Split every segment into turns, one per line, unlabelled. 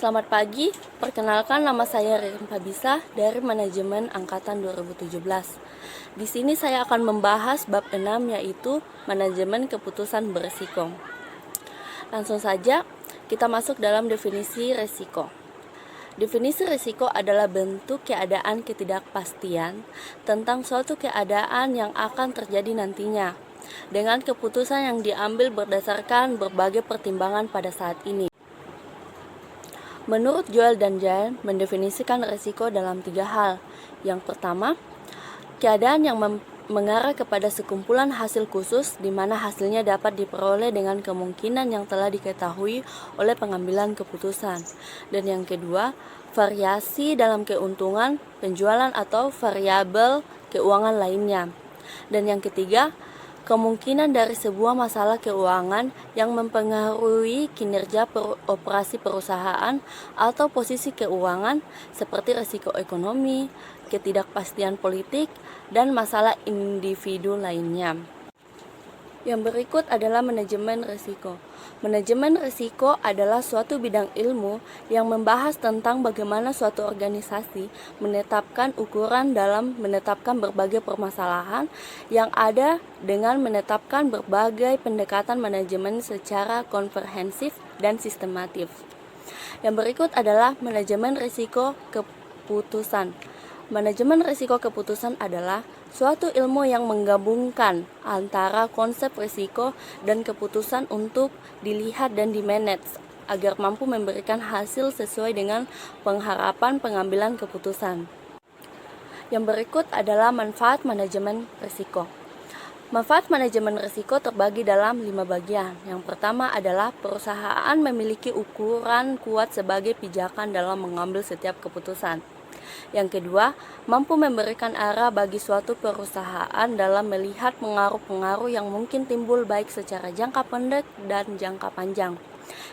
Selamat pagi, perkenalkan nama saya Ririn Fabisa dari Manajemen Angkatan 2017. Di sini saya akan membahas bab 6 yaitu Manajemen Keputusan Berisiko. Langsung saja kita masuk dalam definisi risiko. Definisi risiko adalah bentuk keadaan ketidakpastian tentang suatu keadaan yang akan terjadi nantinya, dengan keputusan yang diambil berdasarkan berbagai pertimbangan pada saat ini. Menurut Joel dan Jane mendefinisikan risiko dalam 3 hal. Yang pertama, keadaan yang mengarah kepada sekumpulan hasil khusus di mana hasilnya dapat diperoleh dengan kemungkinan yang telah diketahui oleh pengambilan keputusan. Dan yang kedua, variasi dalam keuntungan, penjualan atau variabel keuangan lainnya. Dan yang ketiga, kemungkinan dari sebuah masalah keuangan yang mempengaruhi kinerja operasi perusahaan atau posisi keuangan seperti risiko ekonomi, ketidakpastian politik, dan masalah individu lainnya. Yang berikut adalah manajemen risiko. Manajemen risiko adalah suatu bidang ilmu yang membahas tentang bagaimana suatu organisasi menetapkan ukuran dalam menetapkan berbagai permasalahan yang ada dengan menetapkan berbagai pendekatan manajemen secara komprehensif dan sistematif. Yang berikut adalah manajemen risiko keputusan. Manajemen risiko keputusan adalah suatu ilmu yang menggabungkan antara konsep risiko dan keputusan untuk dilihat dan dimanage agar mampu memberikan hasil sesuai dengan pengharapan pengambilan keputusan. Yang berikut adalah manfaat manajemen risiko. Manfaat manajemen risiko terbagi dalam 5 bagian. Yang pertama adalah perusahaan memiliki ukuran kuat sebagai pijakan dalam mengambil setiap keputusan. Yang kedua, mampu memberikan arah bagi suatu perusahaan dalam melihat pengaruh-pengaruh yang mungkin timbul baik secara jangka pendek dan jangka panjang.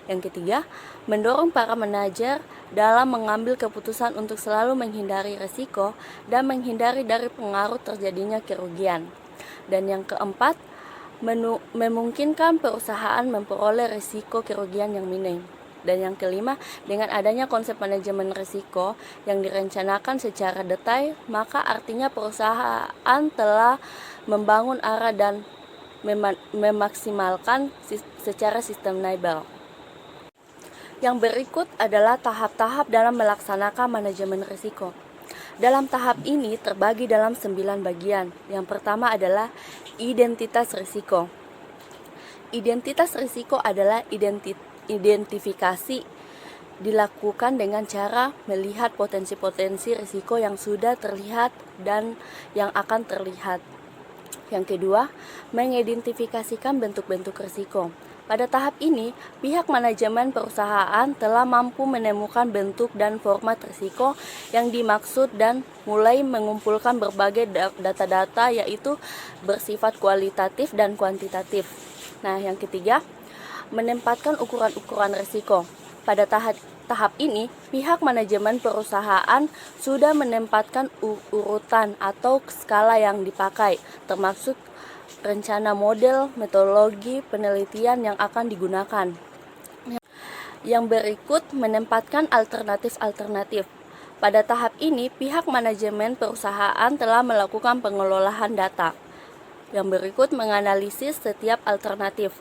Yang ketiga, mendorong para manajer dalam mengambil keputusan untuk selalu menghindari risiko dan menghindari dari pengaruh terjadinya kerugian. Dan yang keempat, memungkinkan perusahaan memperoleh risiko kerugian yang minim. Dan yang kelima, dengan adanya konsep manajemen risiko yang direncanakan secara detail, maka artinya perusahaan telah membangun arah dan memaksimalkan secara sustainable. Yang berikut adalah tahap-tahap dalam melaksanakan manajemen risiko. Dalam tahap ini terbagi dalam 9 bagian. Yang pertama adalah identitas risiko. Identitas risiko adalah identifikasi dilakukan dengan cara melihat potensi-potensi risiko yang sudah terlihat dan yang akan terlihat. Yang kedua, mengidentifikasikan bentuk-bentuk risiko. Pada tahap ini, pihak manajemen perusahaan telah mampu menemukan bentuk dan format risiko yang dimaksud dan mulai mengumpulkan berbagai data-data yaitu bersifat kualitatif dan kuantitatif. Nah, yang ketiga, menempatkan ukuran-ukuran risiko. Pada tahap ini, pihak manajemen perusahaan sudah menempatkan urutan atau skala yang dipakai, termasuk rencana model, metodologi, penelitian yang akan digunakan. Yang berikut menempatkan alternatif-alternatif. Pada tahap ini, pihak manajemen perusahaan telah melakukan pengelolaan data. Yang berikut menganalisis setiap alternatif.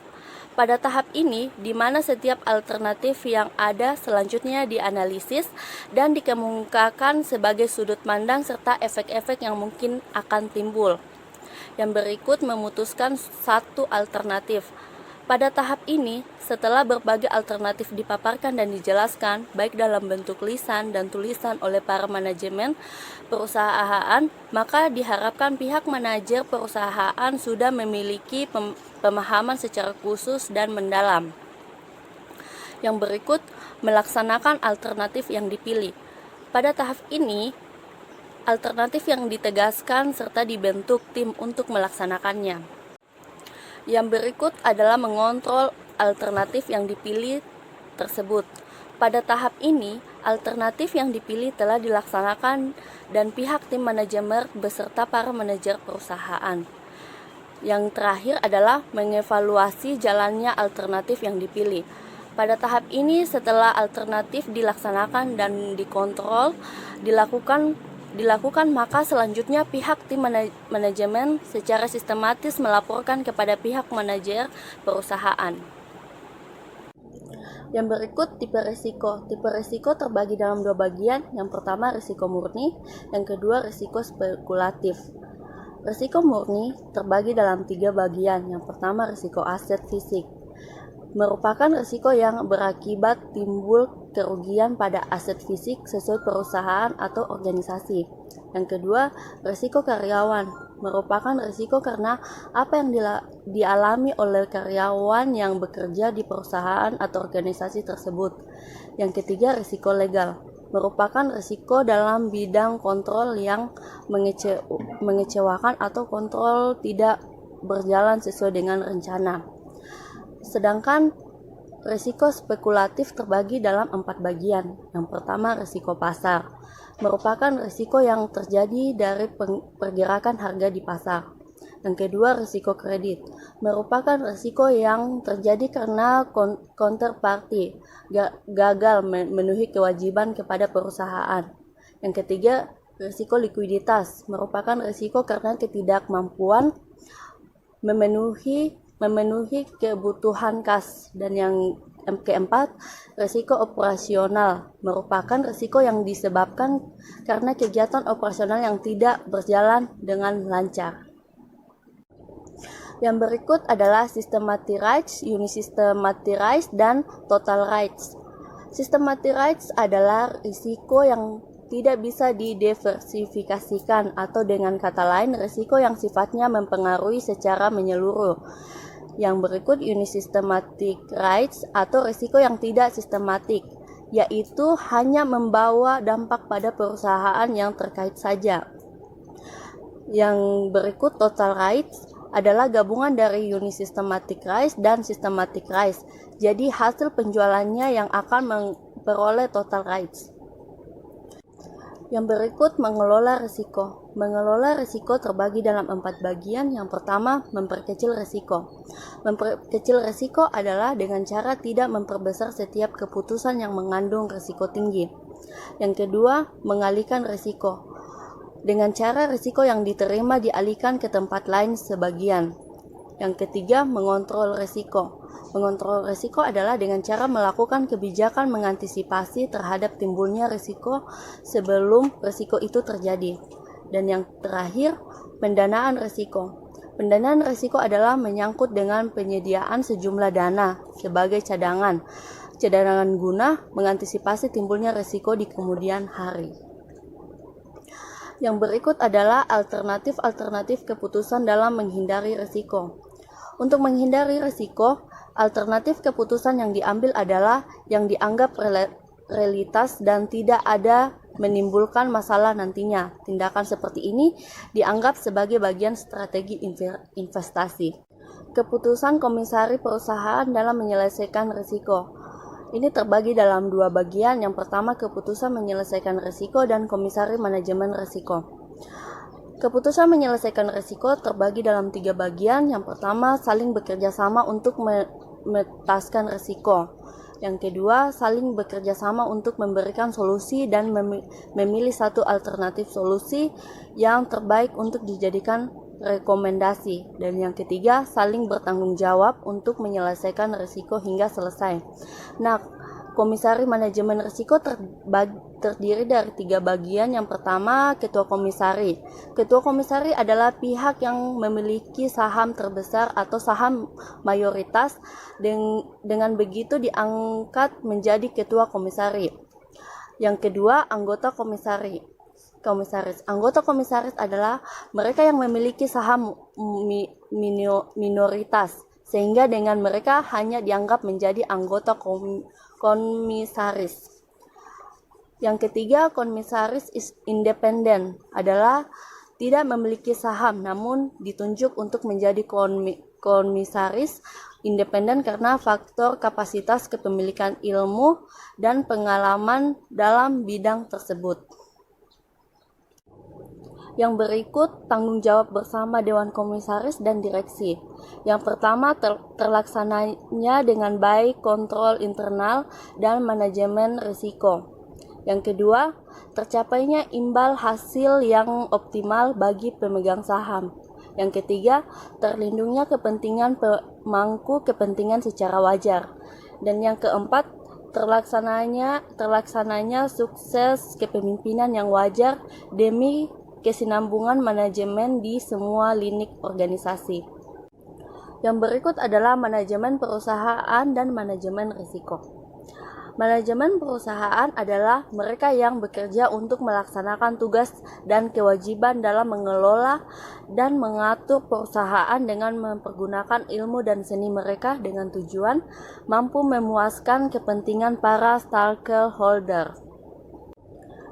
Pada tahap ini, di mana setiap alternatif yang ada selanjutnya dianalisis dan dikemukakan sebagai sudut pandang serta efek-efek yang mungkin akan timbul. Yang berikut memutuskan satu alternatif. Pada tahap ini, setelah berbagai alternatif dipaparkan dan dijelaskan, baik dalam bentuk lisan dan tulisan oleh para manajemen perusahaan, maka diharapkan pihak manajer perusahaan sudah memiliki pemahaman secara khusus dan mendalam. Yang berikut, melaksanakan alternatif yang dipilih. Pada tahap ini, alternatif yang ditegaskan serta dibentuk tim untuk melaksanakannya. Yang berikut adalah mengontrol alternatif yang dipilih tersebut. Pada tahap ini, alternatif yang dipilih telah dilaksanakan dan pihak tim manajemen beserta para manajer perusahaan. Yang terakhir adalah mengevaluasi jalannya alternatif yang dipilih. Pada tahap ini, setelah alternatif dilaksanakan dan dikontrol dilakukan, maka selanjutnya pihak tim manajemen secara sistematis melaporkan kepada pihak manajer perusahaan. Yang berikut tipe risiko. Tipe risiko terbagi dalam dua bagian. Yang pertama risiko murni, yang kedua risiko spekulatif. Risiko murni terbagi dalam tiga bagian. Yang pertama risiko aset fisik, merupakan risiko yang berakibat timbul kerugian pada aset fisik sesuai perusahaan atau organisasi. Yang kedua, risiko karyawan, merupakan risiko karena apa yang dialami oleh karyawan yang bekerja di perusahaan atau organisasi tersebut. Yang ketiga, risiko legal, merupakan risiko dalam bidang kontrol yang mengecewakan atau kontrol tidak berjalan sesuai dengan rencana. Sedangkan risiko spekulatif terbagi dalam 4 bagian. Yang pertama, risiko pasar, merupakan risiko yang terjadi dari pergerakan harga di pasar. Yang kedua, risiko kredit, merupakan risiko yang terjadi karena counterparty gagal memenuhi kewajiban kepada perusahaan. Yang ketiga, risiko likuiditas, merupakan risiko karena ketidakmampuan memenuhi kebutuhan kas. Dan yang keempat, risiko operasional, merupakan risiko yang disebabkan karena kegiatan operasional yang tidak berjalan dengan lancar. Yang berikut adalah systematic rights, unisystematic rights, dan total rights. Systematic rights adalah risiko yang tidak bisa didiversifikasikan, atau dengan kata lain risiko yang sifatnya mempengaruhi secara menyeluruh. Yang berikut unisystematic rights atau risiko yang tidak sistematik, yaitu hanya membawa dampak pada perusahaan yang terkait saja. Yang berikut total rights adalah gabungan dari unisystematic rights dan systematic rights. Jadi hasil penjualannya yang akan memperoleh total rights. Yang berikut mengelola risiko. Mengelola risiko terbagi dalam 4 bagian. Yang pertama, memperkecil risiko. Memperkecil risiko adalah dengan cara tidak memperbesar setiap keputusan yang mengandung risiko tinggi. Yang kedua, mengalihkan risiko. Dengan cara risiko yang diterima dialihkan ke tempat lain sebagian. Yang ketiga, mengontrol risiko. Mengontrol risiko adalah dengan cara melakukan kebijakan mengantisipasi terhadap timbulnya risiko sebelum risiko itu terjadi. Dan yang terakhir, pendanaan risiko. Pendanaan risiko adalah menyangkut dengan penyediaan sejumlah dana sebagai cadangan guna mengantisipasi timbulnya risiko di kemudian hari. Yang berikut adalah alternatif keputusan dalam menghindari risiko. Untuk menghindari risiko, alternatif keputusan yang diambil adalah yang dianggap realitas dan tidak ada menimbulkan masalah nantinya. Tindakan seperti ini dianggap sebagai bagian strategi investasi. Keputusan komisari perusahaan dalam menyelesaikan risiko. Ini terbagi dalam 2 bagian. Yang pertama, keputusan menyelesaikan risiko dan komisari manajemen risiko. Keputusan menyelesaikan risiko terbagi dalam 3 bagian. Yang pertama, saling bekerja sama untuk memetaskan risiko. Yang kedua, saling bekerja sama untuk memberikan solusi dan memilih satu alternatif solusi yang terbaik untuk dijadikan rekomendasi. Dan yang ketiga, saling bertanggung jawab untuk menyelesaikan risiko hingga selesai. Nah, komisari manajemen risiko terdiri dari 3 bagian. Yang pertama, ketua komisari. Ketua komisari adalah pihak yang memiliki saham terbesar atau saham mayoritas. Dengan begitu diangkat menjadi ketua komisari. Yang kedua, anggota komisaris. Anggota komisaris adalah mereka yang memiliki saham minoritas, sehingga dengan mereka hanya dianggap menjadi anggota komisaris. Yang ketiga, komisaris independen adalah tidak memiliki saham namun ditunjuk untuk menjadi komisaris independen karena faktor kapasitas kepemilikan ilmu dan pengalaman dalam bidang tersebut. Yang berikut tanggung jawab bersama Dewan Komisaris dan Direksi. Yang pertama, terlaksananya dengan baik kontrol internal dan manajemen risiko. Yang kedua, tercapainya imbal hasil yang optimal bagi pemegang saham. Yang ketiga, terlindungnya kepentingan pemangku kepentingan secara wajar. Dan yang keempat, terlaksananya sukses kepemimpinan yang wajar demi kesinambungan manajemen di semua lini organisasi. Yang berikut adalah manajemen perusahaan dan manajemen risiko. Manajemen perusahaan adalah mereka yang bekerja untuk melaksanakan tugas dan kewajiban dalam mengelola dan mengatur perusahaan dengan mempergunakan ilmu dan seni mereka dengan tujuan mampu memuaskan kepentingan para stakeholder.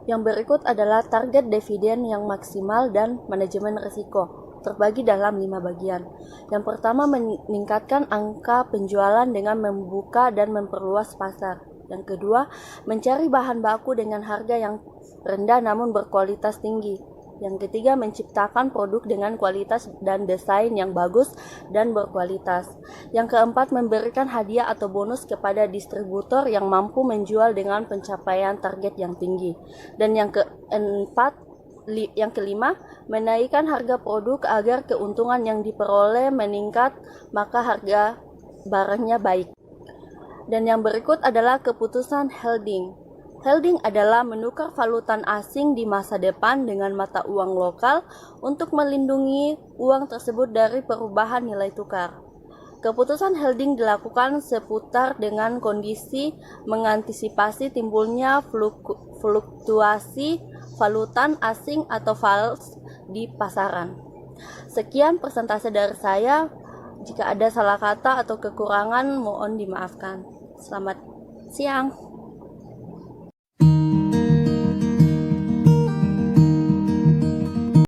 Yang berikut adalah target dividen yang maksimal dan manajemen risiko, terbagi dalam 5 bagian. Yang pertama, meningkatkan angka penjualan dengan membuka dan memperluas pasar. Yang kedua, mencari bahan baku dengan harga yang rendah namun berkualitas tinggi. Yang ketiga, menciptakan produk dengan kualitas dan desain yang bagus dan berkualitas. Yang keempat, memberikan hadiah atau bonus kepada distributor yang mampu menjual dengan pencapaian target yang tinggi. Dan yang kelima, menaikkan harga produk agar keuntungan yang diperoleh meningkat, maka harga barangnya baik. Dan yang berikut adalah keputusan holding. Holding adalah menukar valuta asing di masa depan dengan mata uang lokal untuk melindungi uang tersebut dari perubahan nilai tukar. Keputusan holding dilakukan seputar dengan kondisi mengantisipasi timbulnya fluktuasi valuta asing atau fals di pasaran. Sekian persentase dari saya. Jika ada salah kata atau kekurangan, mohon dimaafkan. Selamat siang.